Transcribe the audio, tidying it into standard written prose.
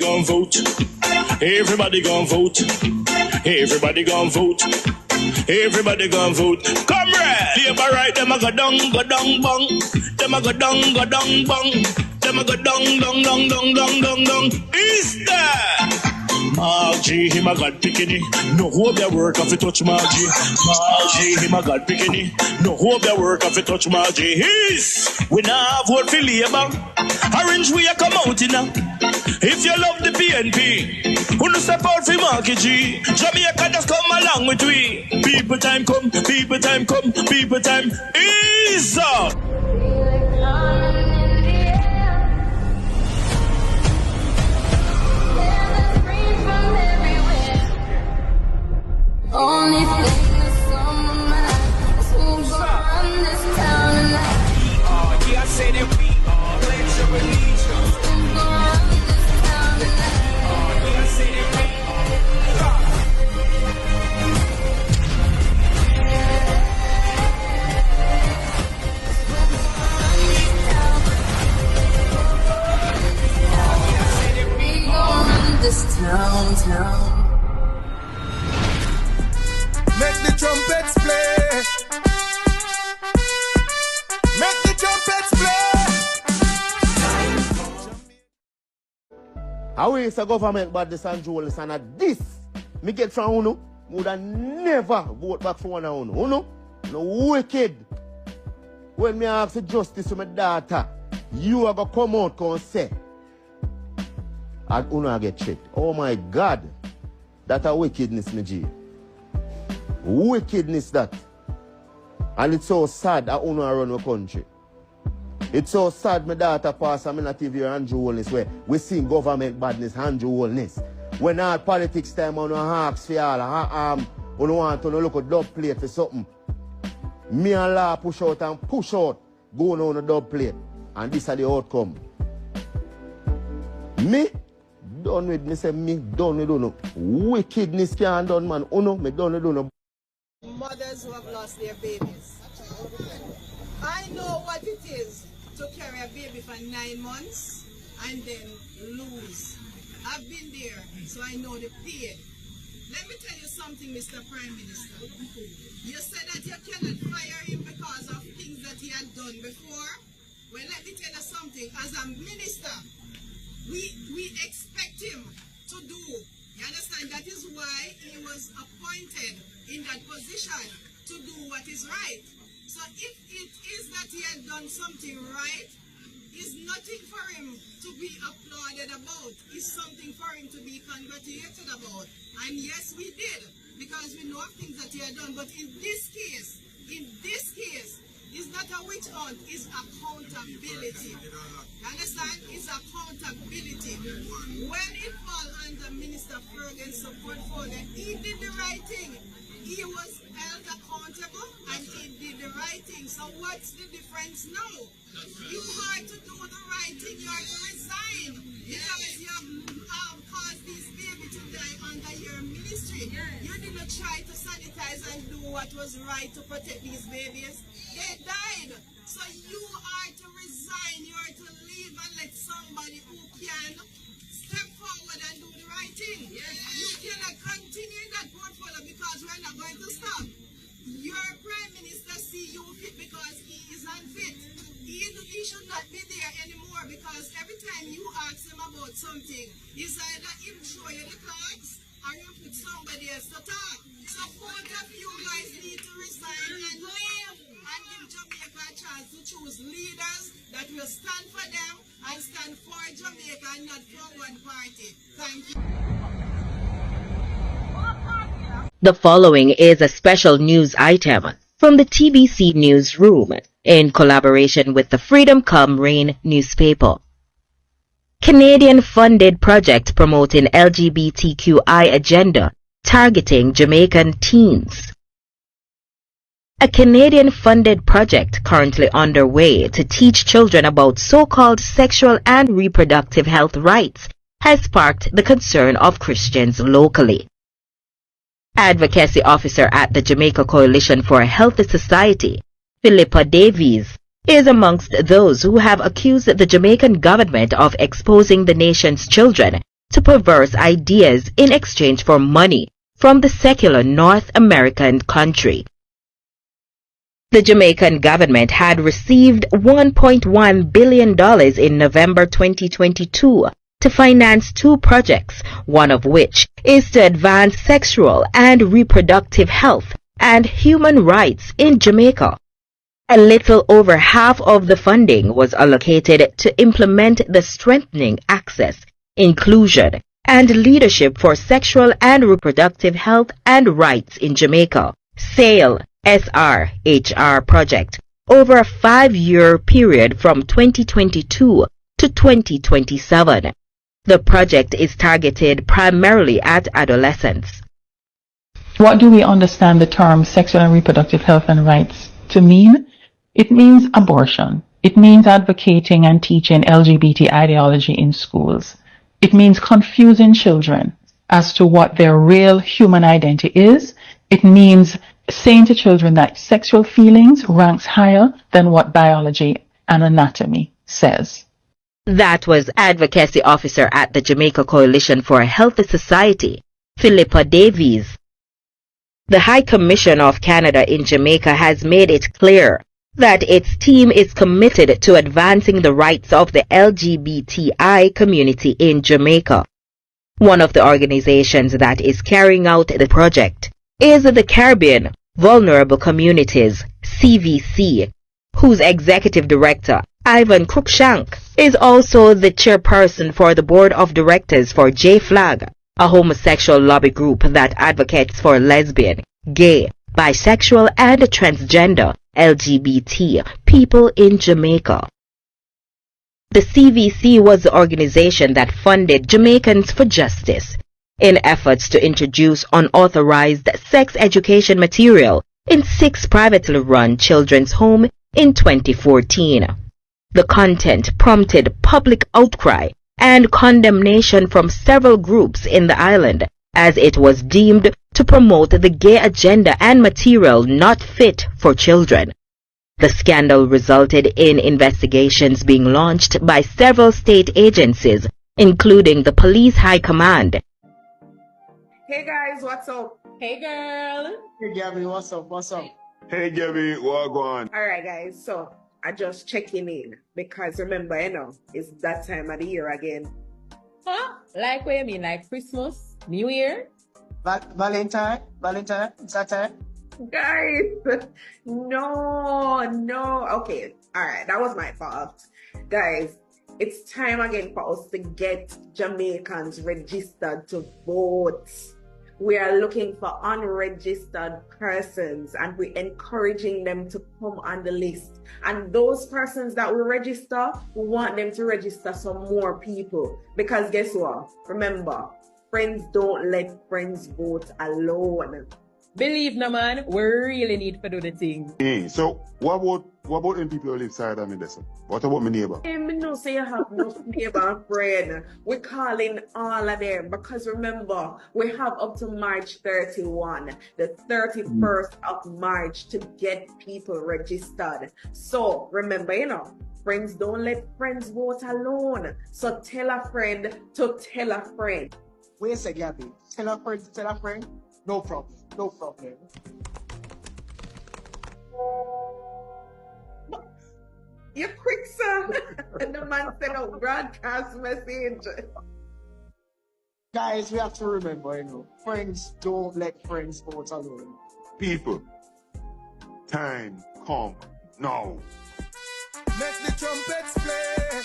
gon' vote. Everybody gon' vote. Everybody gon' vote. Everybody gon' vote. Comrade! Labor right, them a go down, bong. Them a go down, bong. Them a go down. Is that? Margie, him a God picking. No hope their work if you touch Margie. Margie, him a God picking. No hope their work if you touch Margie. His, we now vote for Labour. Orange we a come out in now. If you love the PNP, who no step out for Marky G. Jamaica just come along with we. People time come, people time come, people time is up. Only thing that's on my mind is who's gonna run this town tonight. Yeah, I say that we are. Pledge your allegiance. Who's gonna run this town tonight? Yeah, I say that we We gonna run this town. Make the trumpets play. Make the trumpets play. How is the government bad this and Joel and at this? Me get from Uno, would have never vote back for one of Uno. Uno, no wicked. When me ask the justice to my daughter, you are going to come out and say, and Uno get checked. Oh my God, that a wickedness, me G. Wickedness that. And it's so sad that Uno run the country. It's so sad my daughter pass and me not even Andrew Holness where we see government badness, Andrew Holness. When our politics time on ask for all, we don't want to look at dub plate for something. Me and law push out, going on a dub plate. And this is the outcome. Me, done with me say me, done with Uno. Wickedness can't done man. Uno, me done with Uno. Mothers who have lost their babies. I know what it is to carry a baby for 9 months and then lose. I've been there, so I know the pain. Let me tell you something, Mr. Prime Minister. You said that you cannot fire him because of things that he had done before. Well, let me tell you something. As a minister, we expect him to do. You understand? That is why he was appointed in that position to do what is right. So if it is that he had done something right, it's nothing for him to be applauded about. It's something for him to be congratulated about. And yes, we did, because we know of things that he had done. But in this case, it's not a witch hunt, it's accountability. You understand? It's accountability. When it falls under Minister Ferguson's portfolio, he did the right thing. He was held accountable and he did the right thing. So what's the difference now? You are to do the right thing, you are to resign. Because you have caused this baby to die under your ministry. You didn't try to sanitize and do what was right to protect these babies. They died. So you are to resign, you are to leave and let somebody who can step forward and do the right thing. You cannot continue in that portfolio because we're not going to stop. Your Prime Minister see you fit because he is unfit. He should not be there anymore because every time you ask him about something, it's either him show you the cards or you put somebody else to talk. So both of you guys need to resign and leave and give Jamaica a chance to choose leaders that will stand for them and stand for Jamaica and not for one party. Thank you. The following is a special news item from the TBC Newsroom in collaboration with the Freedom Come Reign newspaper. Canadian-funded project promoting LGBTQI agenda targeting Jamaican teens. A Canadian-funded project currently underway to teach children about so-called sexual and reproductive health rights has sparked the concern of Christians locally. Advocacy Officer at the Jamaica Coalition for a Healthy Society, Philippa Davies, is amongst those who have accused the Jamaican government of exposing the nation's children to perverse ideas in exchange for money from the secular North American country. The Jamaican government had received $1.1 billion in November 2022 to finance 2 projects, one of which is to advance sexual and reproductive health and human rights in Jamaica. A little over half of the funding was allocated to implement the Strengthening Access, Inclusion, and Leadership for Sexual and Reproductive Health and Rights in Jamaica, SAIL SRHR project, over a 5-year period from 2022 to 2027. The project is targeted primarily at adolescents. What do we understand the term sexual and reproductive health and rights to mean? It means abortion. It means advocating and teaching LGBT ideology in schools. It means confusing children as to what their real human identity is. It means saying to children that sexual feelings ranks higher than what biology and anatomy says. That was Advocacy Officer at the Jamaica Coalition for a Healthy Society, Philippa Davies. The High Commission of Canada in Jamaica has made it clear that its team is committed to advancing the rights of the LGBTI community in Jamaica. One of the organizations that is carrying out the project is the Caribbean Vulnerable Communities, CVC, whose executive director, Ivan Cruikshank, is also the chairperson for the board of directors for J-Flag, a homosexual lobby group that advocates for lesbian, gay, bisexual, and transgender LGBT people in Jamaica. The CVC was the organization that funded Jamaicans for Justice in efforts to introduce unauthorized sex education material in 6 privately run children's homes in 2014. The content prompted public outcry and condemnation from several groups in the island, as it was deemed to promote the gay agenda and material not fit for children. The scandal resulted in investigations being launched by several state agencies, including the Police High Command. Hey guys, what's up? Hey girl. Hey, Gabby, what's up? What's up? Hey, Gabby, what going? Alright guys, so I just checking in because remember, it's that time of the year again. Huh? Like what you mean? Like Christmas? New Year? Valentine? It's that time? Guys, no. Okay, alright, that was my fault. Guys, it's time again for us to get Jamaicans registered to vote. We are looking for unregistered persons and we're encouraging them to come on the list. And those persons that we register, we want them to register some more people. Because guess what? Remember, friends don't let friends vote alone. Believe no man, we really need to do the thing. Hey, so what about them people who live side of me this? What about my neighbor? Hey, me no say you have no neighbor and friend. We're calling all of them because remember, we have up to March 31, the 31st of March to get people registered. So remember, friends don't let friends vote alone. So tell a friend to tell a friend. Wait a second, Gabby. Tell a friend to tell a friend? No problem. No problem. You're quick, sir. And the man sent out broadcast message. Guys, we have to remember, friends don't let friends vote alone. People, time come now. Make the trumpets play.